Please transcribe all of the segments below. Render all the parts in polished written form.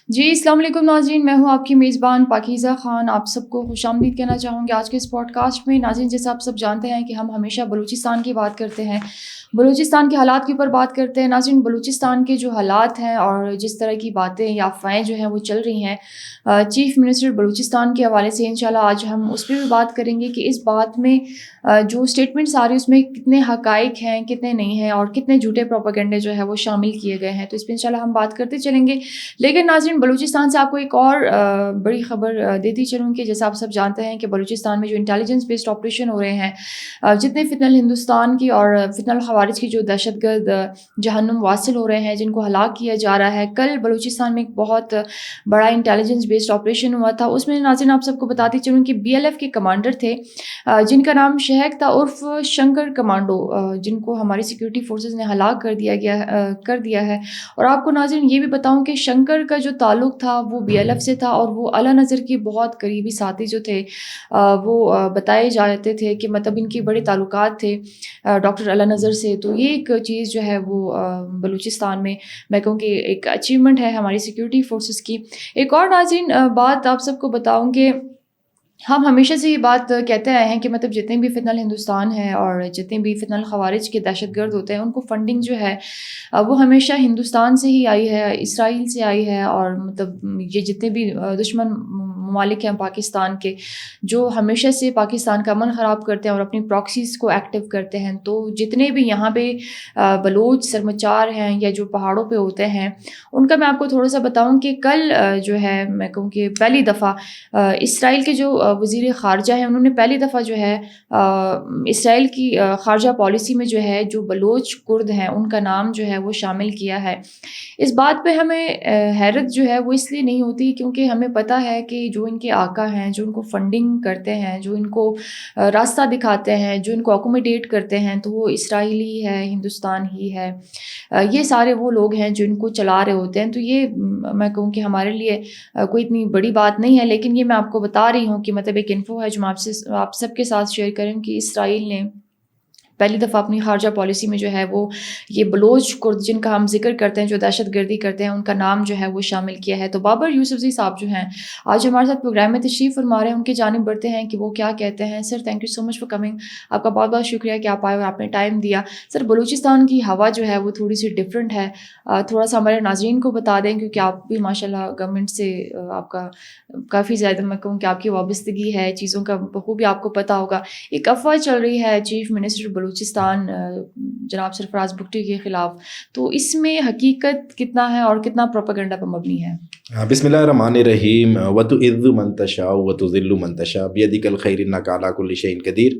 جی السلام علیکم ناظرین، میں ہوں آپ کی میزبان پاکیزہ خان. آپ سب کو خوش آمدید کہنا چاہوں گی آج کے اس پوڈ کاسٹ میں. ناظرین، جیسا آپ سب جانتے ہیں کہ ہم ہمیشہ بلوچستان کی بات کرتے ہیں، بلوچستان کے حالات کے اوپر بات کرتے ہیں. ناظرین، بلوچستان کے جو حالات ہیں اور جس طرح کی باتیں یا افواہیں جو ہیں وہ چل رہی ہیں چیف منسٹر بلوچستان کے حوالے سے، انشاءاللہ آج ہم اس پہ بھی بات کریں گے کہ اس بات میں جو اسٹیٹمنٹس آ رہی ہیں اس میں کتنے حقائق ہیں، کتنے نہیں ہیں، اور کتنے جھوٹے پروپیگنڈے جو ہے وہ شامل کیے گئے ہیں. تو اس پہ انشاءاللہ ہم بات کرتے چلیں گے. لیکن ناظرین، بلوچستان سے آپ کو ایک اور بڑی خبر دیتی چلوں کہ جیسا آپ سب جانتے ہیں کہ بلوچستان میں جو انٹیلیجنس بیسڈ آپریشن ہو رہے ہیں، جتنے فتنہ الہندوستان کی اور فتنہ الخوارج کی جو دہشت گرد جہنم واصل ہو رہے ہیں، جن کو ہلاک کیا جا رہا ہے. کل بلوچستان میں ایک بہت بڑا انٹیلیجنس بیسڈ آپریشن ہوا تھا. اس میں ناظرین آپ سب کو بتاتی چلوں کہ BLF کے کمانڈر تھے جن کا نام شہیک تھا عرف شنکر کمانڈو، جن کو ہماری سیکورٹی فورسز نے ہلاک کر دیا ہے. اور آپ کو ناظرین یہ بھی بتاؤں کہ شنکر کا جو تعلق تھا وہ BLF سے تھا، اور وہ اعلیٰ نظر کی بہت قریبی ساتھی جو تھے وہ بتائے جاتے تھے کہ مطلب ان کی بڑے تعلقات تھے ڈاکٹر اعلیٰ نظر سے. تو یہ ایک چیز جو ہے وہ بلوچستان میں کہوں کہ ایک اچیومنٹ ہے ہماری سیکورٹی فورسز کی. ایک اور ناظرین بات آپ سب کو بتاؤں کہ ہم ہمیشہ سے یہ بات کہتے آئے ہیں کہ مطلب جتنے بھی فتنہ الہندوستان ہیں اور جتنے بھی فتنہ الخوارج کے دہشت گرد ہوتے ہیں، ان کو فنڈنگ جو ہے وہ ہمیشہ ہندوستان سے ہی آئی ہے، اسرائیل سے آئی ہے. اور مطلب یہ جتنے بھی دشمن ممالک ہیں پاکستان کے، جو ہمیشہ سے پاکستان کا امن خراب کرتے ہیں اور اپنی پراکسیز کو ایکٹیو کرتے ہیں، تو جتنے بھی یہاں پہ بلوچ سرمچار ہیں یا جو پہاڑوں پہ ہوتے ہیں، ان کا میں آپ کو تھوڑا سا بتاؤں کہ کل جو ہے میں کہوں کہ پہلی دفعہ اسرائیل کے جو وزیر خارجہ ہیں، انہوں نے پہلی دفعہ جو ہے اسرائیل کی خارجہ پالیسی میں جو ہے جو بلوچ کرد ہیں ان کا نام جو ہے وہ شامل کیا ہے. اس بات پہ ہمیں حیرت جو ہے وہ اس لیے نہیں ہوتی کیونکہ ہمیں پتہ ہے کہ جو ان کے آقا ہیں، جو ان کو فنڈنگ کرتے ہیں، جو ان کو راستہ دکھاتے ہیں، جو ان کو اکوموڈیٹ کرتے ہیں، تو وہ اسرائیلی ہے، ہندوستان ہی ہے. یہ سارے وہ لوگ ہیں جو ان کو چلا رہے ہوتے ہیں. تو یہ میں کہوں کہ ہمارے لیے کوئی اتنی بڑی بات نہیں ہے، لیکن یہ میں آپ کو بتا رہی ہوں کہ مطلب ایک انفو ہے جو میں آپ سب کے ساتھ شیئر کریں کہ اسرائیل نے پہلی دفعہ اپنی خارجہ پالیسی میں جو ہے وہ یہ بلوچ کرد جن کا ہم ذکر کرتے ہیں، جو دہشت گردی کرتے ہیں، ان کا نام جو ہے وہ شامل کیا ہے. تو بابر یوسفزئی صاحب جو ہیں آج ہمارے ساتھ پروگرام میں تشریف فرما رہے ہیں، ان کی جانب بڑھتے ہیں کہ وہ کیا کہتے ہیں. Sir thank you so much for coming. آپ کا بہت بہت شکریہ کہ آپ آئے اور آپ نے ٹائم دیا. سر، بلوچستان کی ہوا جو ہے وہ تھوڑی سی ڈفرینٹ ہے، تھوڑا سا ہمارے ناظرین کو بتا دیں کیونکہ آپ بھی ماشاء اللہ گورنمنٹ سے آپ کا کافی زیادہ میں کہوں کہ آپ کی وابستگی ہے، چیزوں کا بخوبی آپ کو پتہ ہوگا. ایک افواہ چل رہی ہے چیف منسٹر بلوچستان جناب سرفراز بگٹی کے خلاف، تو اس میں حقیقت کتنا ہے اور کتنا پروپیگنڈا پر مبنی ہے؟ بسم اللہ الرحمن الرحیم. وَتُعِزُّ مَن تَشَاءُ وَتُذِلُّ مَن تَشَاءُ بِيَدِكَ الْخَيْرُ إِنَّكَ عَلَىٰ كُلِّ شَيْءٍ قَدِيرٌ.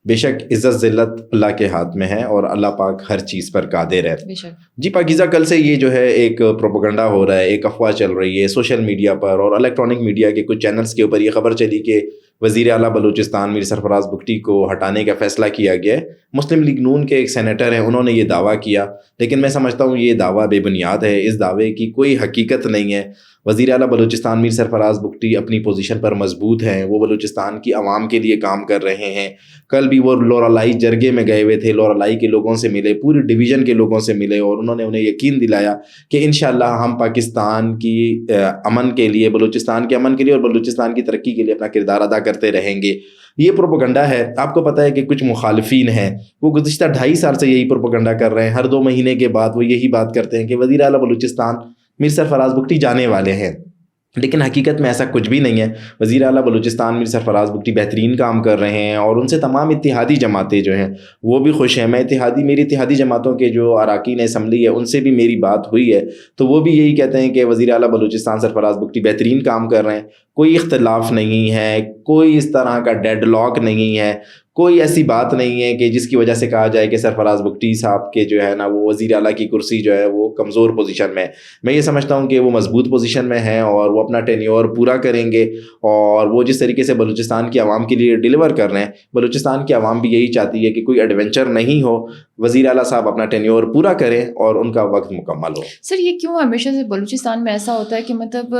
بے شک عزت ذلت اللہ کے ہاتھ میں ہے اور اللہ پاک ہر چیز پر قادر ہے. بے شک. جی پاکیزہ، کل سے یہ جو ہے ایک پروپیگنڈا ہو رہا ہے، ایک افواہ چل رہی ہے سوشل میڈیا پر اور الیکٹرانک میڈیا کے کچھ چینلز کے اوپر. یہ خبر چلی کہ وزیر اعلیٰ بلوچستان میر سرفراز بگٹی کو ہٹانے کا فیصلہ کیا گیا ہے. مسلم لیگ نون کے ایک سینیٹر ہیں، انہوں نے یہ دعویٰ کیا، لیکن میں سمجھتا ہوں یہ دعویٰ بے بنیاد ہے. اس دعوے کی کوئی حقیقت نہیں ہے. وزیر اعلیٰ بلوچستان میر سرفراز بگٹی اپنی پوزیشن پر مضبوط ہیں، وہ بلوچستان کی عوام کے لیے کام کر رہے ہیں. کل بھی وہ لورالائی جرگے میں گئے ہوئے تھے، لورالائی کے لوگوں سے ملے، پوری ڈویژن کے لوگوں سے ملے، اور انہوں نے انہیں یقین دلایا کہ انشاءاللہ ہم پاکستان کی امن کے لیے، بلوچستان کے امن کے لیے اور بلوچستان کی ترقی کے لیے اپنا کردار ادا کرتے رہیں گے. یہ پروپیگنڈا ہے. آپ کو پتہ ہے کہ کچھ مخالفین ہیں، وہ گزشتہ 2.5 سال سے یہی پروپیگنڈا کر رہے ہیں. ہر 2 مہینے کے بعد وہ یہی بات کرتے ہیں کہ وزیر اعلیٰ بلوچستان میر سرفراز بگٹی جانے والے ہیں، لیکن حقیقت میں ایسا کچھ بھی نہیں ہے. وزیر اعلیٰ بلوچستان میر سرفراز بگٹی بہترین کام کر رہے ہیں اور ان سے تمام اتحادی جماعتیں جو ہیں وہ بھی خوش ہیں. میری اتحادی جماعتوں کے جو اراکین اسمبلی ہے ان سے بھی میری بات ہوئی ہے، تو وہ بھی یہی کہتے ہیں کہ وزیر اعلیٰ بلوچستان سرفراز بگٹی بہترین کام کر رہے ہیں. کوئی اختلاف نہیں ہے، کوئی اس طرح کا ڈیڈ لاک نہیں ہے، کوئی ایسی بات نہیں ہے کہ جس کی وجہ سے کہا جائے کہ سرفراز بگٹی صاحب کے جو ہے نا وہ وزیر اعلیٰ کی کرسی جو ہے وہ کمزور پوزیشن میں ہے. میں یہ سمجھتا ہوں کہ وہ مضبوط پوزیشن میں ہیں اور وہ اپنا ٹینیور پورا کریں گے، اور وہ جس طریقے سے بلوچستان کی عوام کے لیے ڈیلیور کر رہے ہیں، بلوچستان کی عوام بھی یہی چاہتی ہے کہ کوئی ایڈونچر نہیں ہو، وزیر اعلیٰ صاحب اپنا ٹینیور پورا کریں اور ان کا وقت مکمل ہو. سر، یہ کیوں ہمیشہ سے بلوچستان میں ایسا ہوتا ہے کہ مطلب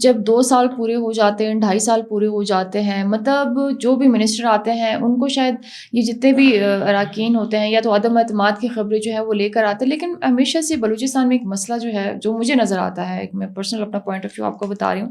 جب 2 سال پورے ہو جاتے ہیں، 2.5 سال پورے ہو جاتے ہیں، مطلب جو بھی منسٹر آتے ہیں ان کو شاید شاید یہ جتنے بھی اراکین ہوتے ہیں یا تو عدم اعتماد کی خبریں جو ہے وہ لے کر آتے ہیں، لیکن ہمیشہ سے بلوچستان میں ایک مسئلہ جو ہے جو مجھے نظر آتا ہے، میں پرسنل اپنا پوائنٹ آف ویو آپ کو بتا رہی ہوں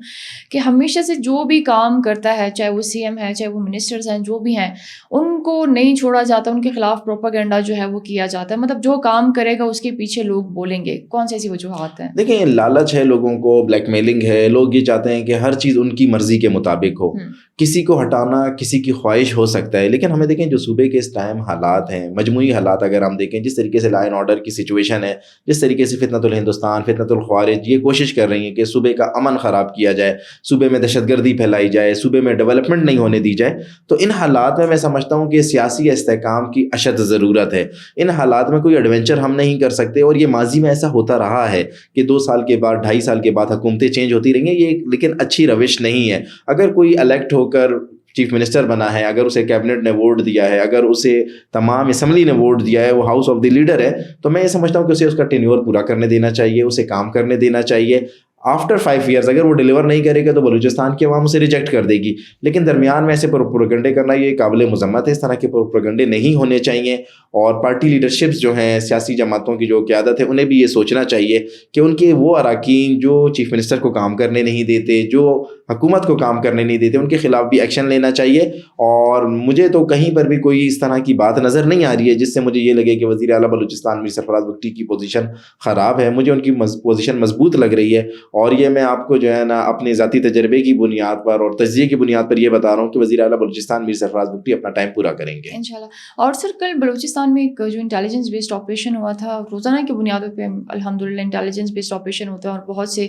کہ ہمیشہ سے جو بھی کام کرتا ہے، چاہے وہ سی ایم ہے، چاہے وہ منسٹرز ہیں، جو بھی ہیں، ان کو نہیں چھوڑا جاتا، ان کے خلاف پروپیگنڈا جو ہے وہ کیا جاتا ہے. مطلب جو کام کرے گا اس کے پیچھے لوگ بولیں گے. کون سی ایسی وجوہات ہیں؟ دیکھیں، لالچ ہے لوگوں کو، بلیک میلنگ ہے، لوگ یہ چاہتے ہیں کہ ہر چیز ان کی مرضی کے مطابق ہو. کسی کو ہٹانا کسی کی خواہش ہو سکتا ہے، لیکن ہمیں دیکھیں جو صوبے کے اس ٹائم حالات ہیں، مجموعی حالات اگر ہم دیکھیں، جس طریقے سے لا اینڈ آرڈر کی سچویشن ہے، جس طریقے سے فتنۃ الہندوستان، فتنۃ الخوارج یہ کوشش کر رہی ہیں کہ صوبے کا امن خراب کیا جائے، صوبے میں دہشت گردی پھیلائی جائے، صوبے میں ڈیولپمنٹ نہیں ہونے دی جائے، تو ان حالات میں سمجھتا ہوں کہ سیاسی استحکام کی اشد ضرورت ہے. ان حالات میں کوئی ایڈونچر ہم نہیں کر سکتے، اور یہ ماضی میں ایسا ہوتا رہا ہے کہ 2 سال کے بعد 2.5 سال کے بعد حکومتیں چینج ہوتی رہیں گی، یہ لیکن اچھی روش نہیں ہے. اگر کوئی الیکٹ ہو کر چیف منسٹر بنا ہے، اگر اسے کیبنٹ نے ووٹ دیا ہے، اگر اسے تمام اسمبلی نے ووٹ دیا ہے، وہ ہاؤس آف دی لیڈر ہے، تو میں یہ سمجھتا ہوں کہ اسے اس کا ٹینیور پورا کرنے دینا چاہیے، اسے کام کرنے دینا چاہیے. آفٹر 5 ایئرز اگر وہ ڈیلیور نہیں کرے گا تو بلوچستان کی عوام اسے ریجیکٹ کر دے گی. لیکن درمیان میں ایسے پروپیگنڈے کرنا یہ قابل مذمت ہے. اس طرح کے پروپیگنڈے نہیں ہونے چاہیے، اور پارٹی لیڈرشپس جو ہیں، سیاسی جماعتوں کی جو قیادت ہے، انہیں بھی یہ سوچنا چاہیے کہ ان کے وہ اراکین جو چیف منسٹر کو کام کرنے نہیں دیتے، جو حکومت کو کام کرنے نہیں دیتے، ان کے خلاف بھی ایکشن لینا چاہیے. اور مجھے تو کہیں پر بھی کوئی اس طرح کی بات نظر نہیں آ رہی ہے جس سے مجھے یہ لگے کہ وزیر اعلیٰ بلوچستان میر سرفراز بگٹی کی پوزیشن خراب ہے. مجھے ان کی پوزیشن مضبوط لگ رہی ہے، اور یہ میں آپ کو جو ہے نا اپنے ذاتی تجربے کی بنیاد پر اور تجزیے کی بنیاد پر یہ بتا رہا ہوں کہ وزیر اعلیٰ بلوچستان میر سرفراز بگٹی اپنا ٹائم پورا کریں گے انشاءاللہ. اور سر کل بلوچستان میں ایک جو انٹیلیجنس بیسڈ آپریشن ہوا تھا، روزانہ کی بنیادوں پہ الحمدللہ انٹیلیجنس بیسڈ آپریشن ہوتا ہے، اور بہت سے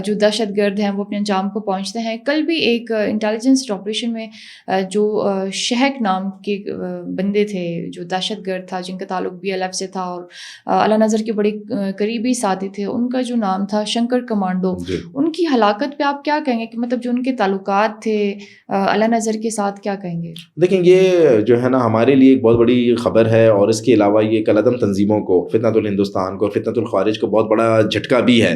جو دہشت گرد ہیں وہ اپنے انجام کو پہنچتے ہیں. کل بھی ایک انٹیلیجنس آپریشن میں جو شہک نام کے بندے تھے، جو دہشت گرد تھا، جن کا تعلق BLF سے تھا اور اعلیٰ نظر کے بڑے قریبی ساتھی تھے، ان کا جو نام تھا شنکر کمانڈو، ان کی ہلاکت پہ آپ کیا کہیں گے کہ مطلب جو ان کے تعلقات تھے اعلیٰ نظر کے ساتھ، کیا کہیں گے؟ دیکھیں، یہ جو ہے نا ہمارے لیے ایک بہت بڑی خبر ہے، اور اس کے علاوہ یہ کالعدم تنظیموں کو، فتنۃ الہندوستان کو اور فتنۃ الخوارج کو بہت بڑا جھٹکا بھی ہے.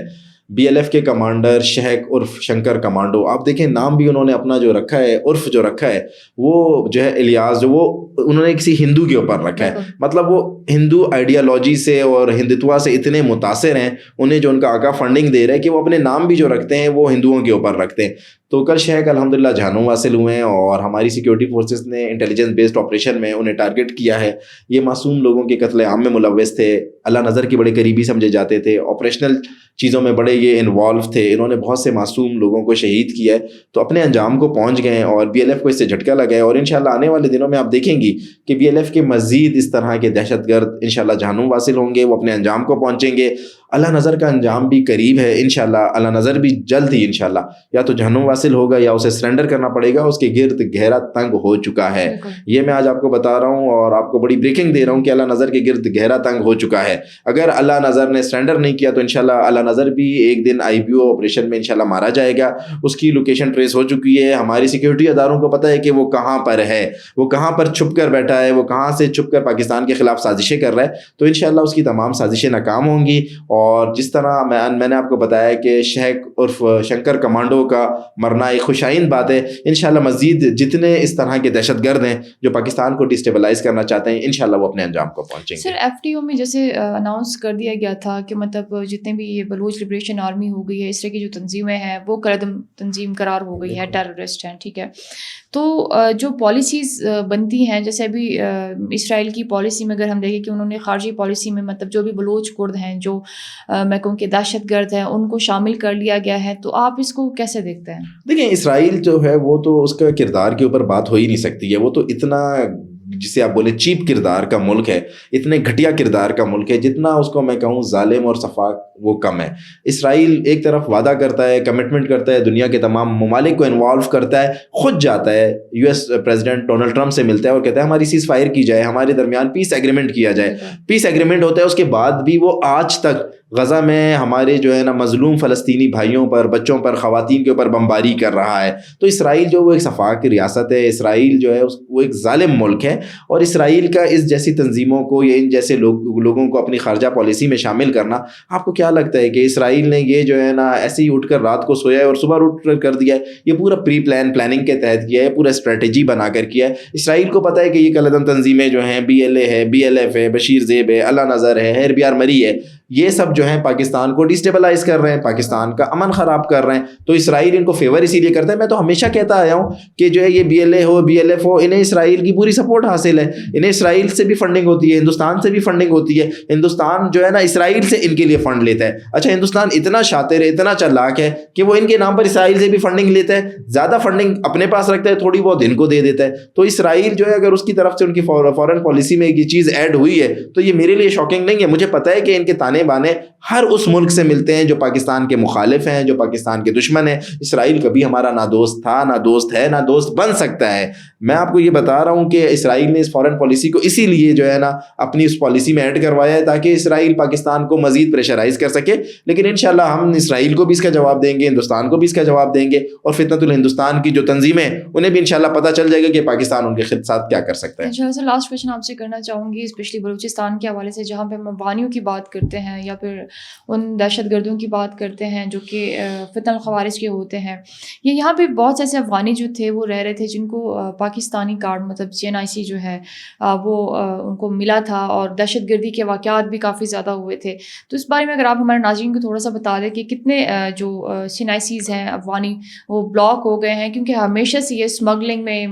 BLF کے کمانڈر شہک عرف شنکر کمانڈو، آپ دیکھیں نام بھی انہوں نے اپنا جو رکھا ہے، عرف جو رکھا ہے وہ جو ہے الیاس، جو وہ انہوں نے کسی ہندو کے اوپر رکھا ہے. مطلب وہ ہندو آئیڈیالوجی سے اور ہندوتوا سے اتنے متاثر ہیں، انہیں جو ان کا آقا فنڈنگ دے رہا ہے کہ وہ اپنے نام بھی جو رکھتے ہیں وہ ہندوؤں کے اوپر رکھتے ہیں. تو کل شہک الحمدللہ جہنم واصل ہوئے ہیں، اور ہماری سیکیورٹی فورسز نے انٹیلیجنس بیسڈ آپریشن میں انہیں ٹارگٹ کیا ہے. یہ معصوم لوگوں کے قتل عام میں ملوث تھے، اللہ نظر کے بڑے قریبی سمجھے جاتے تھے، آپریشنل چیزوں میں بڑے یہ انوالو تھے، انہوں نے بہت سے معصوم لوگوں کو شہید کیا ہے. تو اپنے انجام کو پہنچ گئے ہیں، اور BLF کو اس سے جھٹکا لگا ہے. اور انشاءاللہ آنے والے دنوں میں آپ دیکھیں گی کہ BLF کے مزید اس طرح کے دہشت گرد انشاءاللہ جہنم واصل ہوں گے، وہ اپنے انجام کو پہنچیں گے. اللہ نظر کا انجام بھی قریب ہے انشاءاللہ. اللہ نظر بھی جلد ہی انشاءاللہ یا تو جہنم واصل ہوگا یا اسے سرنڈر کرنا پڑے گا. اس کے گرد گہرا تنگ ہو چکا ہے. یہ میں آج آپ کو بتا رہا ہوں، اور آپ کو بڑی بریکنگ دے رہا ہوں کہ اللہ نظر کے گرد گہرا تنگ ہو چکا ہے. اگر اللہ نظر نے سرنڈر نہیں کیا تو انشاءاللہ اللہ نظر بھی ایک دن IPO آپریشن میں انشاءاللہ مارا جائے گا. اس کی لوکیشن ٹریس ہو چکی ہے. ہماری سیکیورٹی اداروں کو پتہ ہے کہ وہ کہاں پر ہے، وہ کہاں پر چھپ کر بیٹھا ہے، وہ کہاں سے چھپ کر پاکستان کے خلاف سازشیں کر رہا ہے. تو انشاءاللہ اس کی تمام سازشیں ناکام ہوں گی. اور جس طرح میں نے آپ کو بتایا کہ شہک عرف شنکر کمانڈو کا مرنا ایک خوشائند بات ہے. انشاءاللہ مزید جتنے اس طرح کے دہشت گرد ہیں جو پاکستان کو ڈیسٹیبلائز کرنا چاہتے ہیں، انشاءاللہ وہ اپنے انجام کو پہنچیں گے. سر FTO میں جیسے اناؤنس کر دیا گیا تھا کہ مطلب جتنے بھی یہ بلوچ لبریشن آرمی ہو گئی ہے، اس طرح کی جو تنظیمیں ہیں وہ کالعدم تنظیم قرار ہو گئی ہے، ٹیررسٹ ہیں، ٹھیک ہے. تو جو پالیسیز بنتی ہیں، جیسے ابھی اسرائیل کی پالیسی میں اگر ہم دیکھیں کہ انہوں نے خارجی پالیسی میں مطلب جو بھی بلوچ کرد ہیں، جو میں کہوں کہ دہشت گرد ہیں، ان کو شامل کر لیا گیا ہے. تو آپ اس کو کیسے دیکھتے ہیں؟ دیکھیں، اسرائیل جو ہے وہ تو اس کا کردار کے اوپر بات ہو ہی نہیں سکتی ہے. وہ تو اتنا جسے آپ بولے چیپ کردار کا ملک ہے، اتنے گھٹیا کردار کا ملک ہے، جتنا اس کو میں کہوں ظالم اور صفاق وہ کم ہے. اسرائیل ایک طرف وعدہ کرتا ہے، کمٹمنٹ کرتا ہے، دنیا کے تمام ممالک کو انوالو کرتا ہے، خود جاتا ہے US پریزیڈنٹ ڈونلڈ ٹرمپ سے ملتا ہے اور کہتا ہے ہماری سیز فائر کی جائے، ہمارے درمیان پیس ایگریمنٹ کیا جائے. پیس ایگریمنٹ ہوتا ہے، اس کے بعد بھی وہ آج تک غزہ میں ہمارے جو ہے نا مظلوم فلسطینی بھائیوں پر, بچوں پر, خواتین کے اوپر بمباری کر رہا ہے. تو اسرائیل جو وہ ایک سفاک ریاست ہے, اسرائیل جو ہے وہ ایک ظالم ملک ہے, اور اسرائیل کا اس جیسی تنظیموں کو یا ان جیسے لوگوں کو اپنی خارجہ پالیسی میں شامل کرنا, آپ کو کیا لگتا ہے کہ اسرائیل نے یہ جو ہے نا ایسے ہی اٹھ کر رات کو سویا ہے اور صبح اٹھ کر دیا ہے؟ یہ پورا پلاننگ کے تحت کیا ہے, پورا اسٹریٹجی بنا کر کیا ہے. اسرائیل کو پتہ ہے کہ یہ کالعدم تنظیمیں جو ہیں BLA ہے, BLF ہے, بشیر زیب ہے, اللہ نظر ہے, ہیربیار مری ہے, یہ سب جو ہیں پاکستان کو ڈیسٹیبلائز کر رہے ہیں, پاکستان کا امن خراب کر رہے ہیں. تو اسرائیل ان کو فیور اسی لیے کرتا ہے. میں تو ہمیشہ کہتا آیا ہوں کہ جو ہے یہ BLA ہو, BLF ہو, انہیں اسرائیل کی پوری سپورٹ حاصل ہے. انہیں اسرائیل سے بھی فنڈنگ ہوتی ہے, ہندوستان سے بھی فنڈنگ ہوتی ہے. ہندوستان جو ہے نا اسرائیل سے ان کے لیے فنڈ لیتا ہے. اچھا, ہندوستان اتنا شاطر ہے, اتنا چالاک ہے کہ وہ ان کے نام پر اسرائیل سے بھی فنڈنگ لیتا ہے, زیادہ فنڈنگ اپنے پاس رکھتا ہے, تھوڑی بہت ان کو دے دیتا ہے. تو اسرائیل جو ہے اگر اس کی طرف سے ان کی فورن پالیسی میں یہ چیز ایڈ ہوئی ہے تو یہ میرے لیے شاکنگ نہیں ہے. مجھے پتہ ہے کہ ان کے تانے بانے ہر اس ملک سے ملتے ہیں جو پاکستان کے مخالف ہیں, جو پاکستان کے دشمن ہیں. اسرائیل کبھی ہمارا نہ دوست تھا, نہ دوست ہے, نہ دوست بن سکتا ہے. میں آپ کو یہ بتا رہا ہوں کہ اسرائیل نے اس فورن پالیسی کو اسی لیے جو ہے نا اپنی اس پالیسی میں ایڈ کروایا ہے تاکہ اسرائیل پاکستان کو مزید پریشرائز کر سکے. لیکن انشاءاللہ ہم اسرائیل کو بھی اس کا جواب دیں گے, ہندوستان کو بھی اس کا جواب دیں گے, اور فتنۃ الہندوستان کی جو تنظیمیں انہیں بھی انشاءاللہ پتہ چل جائے گا کہ پاکستان ان کے ساتھ کیا کر سکتا ہے. انشاءاللہ سر, لاسٹ کویشچن آپ سے کرنا چاہوں گی اسپیشلی بلوچستان کے حوالے سے, جہاں پہ ہم افغانیوں کی بات کرتے ہیں یا پھر ان دہشت گردوں کی بات کرتے ہیں جو کہ فتنہ الخوارج کے ہوتے ہیں. یہ یہاں پہ بہت سے ایسے افغانی جو تھے وہ رہ رہے تھے جن کو پاکستانی کارڈ مطلب GNIC جو ہے وہ ان کو ملا تھا, اور دہشت گردی کے واقعات بھی کافی زیادہ ہوئے تھے. تو اس بارے میں اگر آپ ہمارے ناظرین کو تھوڑا سا بتا دیں کہ کتنے جو GNICs ہیں افغانی وہ بلاک ہو گئے ہیں, کیونکہ ہمیشہ سے یہ اسمگلنگ میں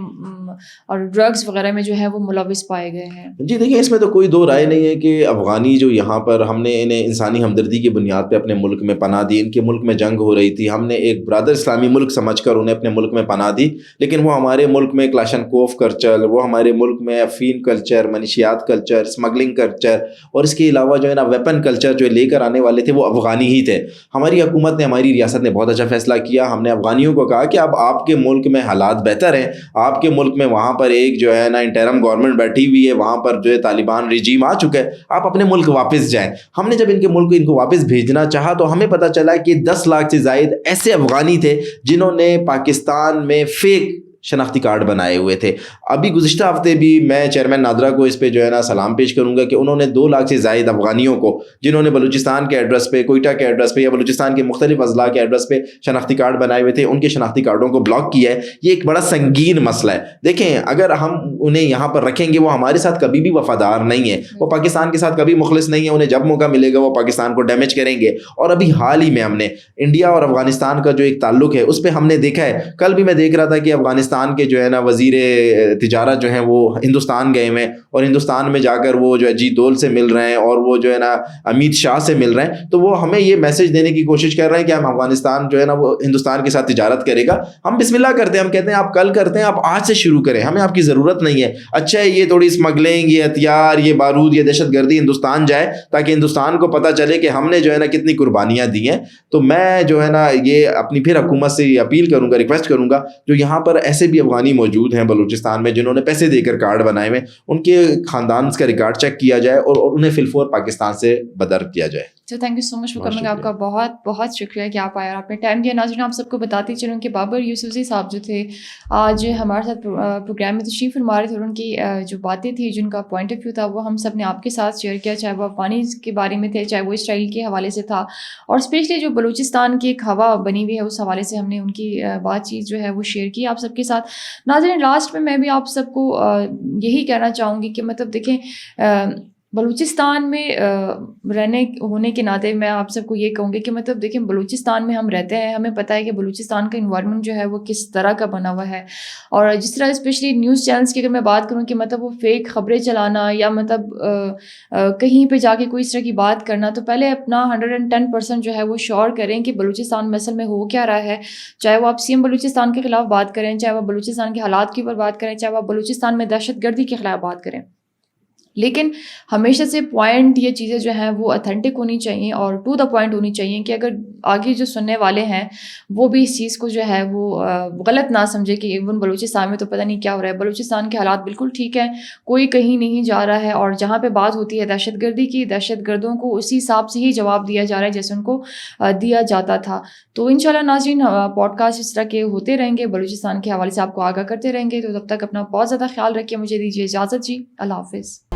اور ڈرگس وغیرہ میں جو ہے وہ ملوث پائے گئے ہیں. جی دیکھیں, اس میں تو کوئی دو رائے نہیں ہے کہ افغانی جو یہاں پر ہم نے انہیں انسانی ہمدردی کی بنیاد پہ اپنے ملک میں پناہ دی. ان کے ملک میں جنگ ہو رہی تھی, ہم نے ایک برادر اسلامی ملک سمجھ کر انہیں اپنے ملک میں پناہ دی. لیکن وہ ہمارے ملک میں کلاشنکوف کلچر, وہ ہمارے ملک میں افین کلچر, منشیات کلچر, اسمگلنگ کلچر, اور اس کے علاوہ جو ہے نا ویپن کلچر جو لے کر آنے والے تھے وہ افغانی ہی تھے. ہماری حکومت نے, ہماری ریاست نے بہت اچھا فیصلہ کیا. ہم نے افغانیوں کو کہا کہ اب آپ کے ملک میں حالات بہتر ہیں, آپ کے ملک میں وہاں پر ایک جو ہے نا انٹرم گورنمنٹ بیٹھی ہوئی ہے, وہاں پر جو ہے طالبان رجیم آ چکا ہے, آپ اپنے ملک واپس جائیں. ہم نے جب ان کو واپس بھیجنا چاہا تو ہمیں پتہ چلا کہ 10 لاکھ سے زائد ایسے افغانی تھے جنہوں نے پاکستان میں فیک شناختی کارڈ بنائے ہوئے تھے. ابھی گزشتہ ہفتے بھی میں چیئرمین نادرا کو اس پہ جو ہے نا سلام پیش کروں گا کہ انہوں نے 2 لاکھ سے زائد افغانیوں کو جنہوں نے بلوچستان کے ایڈریس پہ, کوئٹہ کے ایڈریس پہ یا بلوچستان کے مختلف اضلاع کے ایڈریس پہ شناختی کارڈ بنائے ہوئے تھے, ان کے شناختی کارڈوں کو بلاک کیا ہے. یہ ایک بڑا سنگین مسئلہ ہے. دیکھیں, اگر ہم انہیں یہاں پر رکھیں گے وہ ہمارے ساتھ کبھی بھی وفادار نہیں ہے, وہ پاکستان کے ساتھ کبھی مخلص نہیں ہے. انہیں جب موقع ملے گا وہ پاکستان کو ڈیمیج کریں گے. اور ابھی حال ہی میں ہم نے انڈیا اور افغانستان کا جو ایک تعلق ہے اس پہ ہم نے دیکھا ہے. کل بھی میں دیکھ رہا تھا کہ افغانستان کے جو ہے نا وزیر تجارت جو ہیں وہ ہندوستان گئے ہوئے ہیں, اور ہندوستان میں جا کر وہ جو ہے اجیت دول سے مل رہے ہیں اور وہ جو ہے نا امیت شاہ سے مل رہے ہیں. تو وہ ہمیں یہ میسج دینے کی کوشش کر رہے ہیں کہ ہم افغانستان جو ہے نا وہ ہندوستان کے ساتھ تجارت کرے گا. ہم بسم اللہ کرتے ہیں, ہم کہتے ہیں آپ کل کرتے ہیں, آپ آج سے شروع کریں, ہمیں آپ کی ضرورت نہیں ہے. اچھا ہے یہ تھوڑی اسمگلنگ, یہ ہتھیار, یہ بارود, یہ دہشت گردی ہندوستان جائے تاکہ ہندوستان کو پتہ چلے کہ ہم نے جو ہے نا کتنی قربانیاں دی ہیں. تو میں جو ہے نا یہ اپنی پھر حکومت سے یہ اپیل کروں گا, ریکویسٹ کروں گا, جو یہاں پر ایسے بھی افغانی موجود ہیں بلوچستان میں جنہوں نے پیسے دے کر کارڈ بنائے ہوئے, ان کے خاندان کا ریکارڈ چیک کیا جائے اور انہیں فی الفور پاکستان سے بدر کیا جائے. تو thank you so much for coming. آپ کا بہت بہت شکریہ کہ آپ آئے اور آپ نے ٹائم دیا. ناظرین, آپ سب کو بتاتے چلوں کہ بابر یوسفزئی صاحب جو تھے آج ہمارے ساتھ پروگرام میں تشریف فرما رہے تھے, اور ان کی جو باتیں تھیں, جن کا پوائنٹ آف ویو تھا وہ ہم سب نے آپ کے ساتھ شیئر کیا, چاہے وہ افغانی کے بارے میں تھے, چاہے وہ اسرائیل کے حوالے سے تھا, اور اسپیشلی جو بلوچستان کی ایک ہوا بنی ہوئی ہے اس حوالے سے ہم نے ان کی بات چیت جو ہے وہ شیئر کی آپ سب کے ساتھ. ناظرین, لاسٹ میں بھی آپ سب کو یہی کہنا چاہوں گی کہ مطلب دیکھیں, بلوچستان میں رہنے ہونے کے ناطے میں آپ سب کو یہ کہوں گی کہ مطلب دیکھیں, بلوچستان میں ہم رہتے ہیں, ہمیں پتہ ہے کہ بلوچستان کا انوائرمنٹ جو ہے وہ کس طرح کا بنا ہوا ہے. اور جس طرح اسپیشلی نیوز چینلس کی اگر میں بات کروں کہ مطلب وہ فیک خبریں چلانا یا مطلب کہیں پہ جا کے کوئی اس طرح کی بات کرنا, تو پہلے اپنا 110% جو ہے وہ شور کریں کہ بلوچستان میں اصل میں ہو کیا رہا ہے. چاہے وہ آپ CM بلوچستان کے خلاف بات کریں, چاہے وہ بلوچستان کے حالات کے اوپر بات کریں, چاہے وہ بلوچستان میں دہشت گردی کے خلاف بات کریں, لیکن ہمیشہ سے پوائنٹ یہ چیزیں جو ہیں وہ اتھینٹک ہونی چاہیے اور ٹو دا پوائنٹ ہونی چاہیے کہ اگر آگے جو سننے والے ہیں وہ بھی اس چیز کو جو ہے وہ غلط نہ سمجھے کہ ایون بلوچستان میں تو پتہ نہیں کیا ہو رہا ہے. بلوچستان کے حالات بالکل ٹھیک ہیں, کوئی کہیں نہیں جا رہا ہے, اور جہاں پہ بات ہوتی ہے دہشت گردی کی, دہشت گردوں کو اسی حساب سے ہی جواب دیا جا رہا ہے جیسے ان کو دیا جاتا تھا. تو انشاءاللہ ناظرین پوڈ کاسٹ اس طرح کے ہوتے رہیں گے, بلوچستان کے حوالے سے آپ کو آگاہ کرتے رہیں گے. تو تب تک اپنا بہت زیادہ خیال رکھیے, مجھے دیجیے اجازت جی, اللہ حافظ.